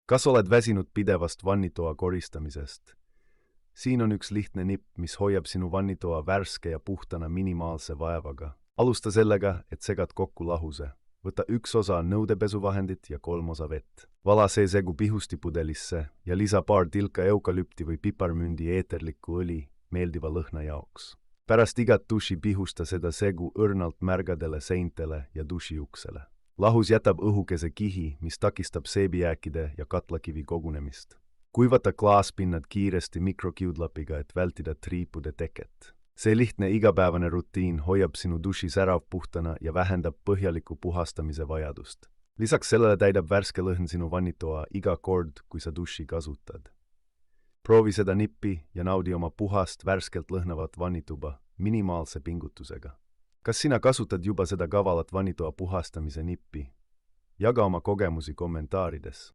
Kas oled väsinud pidevast vannitoa koristamisest? Siin on üks lihtne nipp, mis hoiab sinu vannitoa värske ja puhtana minimaalse vaevaga. Alusta sellega, et segad kokku lahuse. Võta 1 osa nõudepesuvahendit ja 3 osa vett. Vala see segu pihustipudelisse ja lisa paar tilka eukalüpti või piparmündi eeterlikku õli meeldiva lõhna jaoks. Pärast igat duši pihusta seda segu õrnalt märgadele seintele ja dušiuksele. Lahus jätab õhukese kihi, mis takistab seebijääkide ja katlakivi kogunemist. Kuivata klaaspinnad kiiresti mikrokiudlapiga, et vältida triipude teket. See lihtne igapäevane rutiin hoiab sinu duši särav puhtana ja vähendab põhjaliku puhastamise vajadust. Lisaks sellele täidab värske lõhn sinu vannitoa iga kord, kui sa duši kasutad. Proovi seda nippi ja naudi oma puhast, värskelt lõhnavat vannituba minimaalse pingutusega. Kas sina kasutad juba seda kavalat vannitoa puhastamise nippi? Jaga oma kogemusi kommentaarides.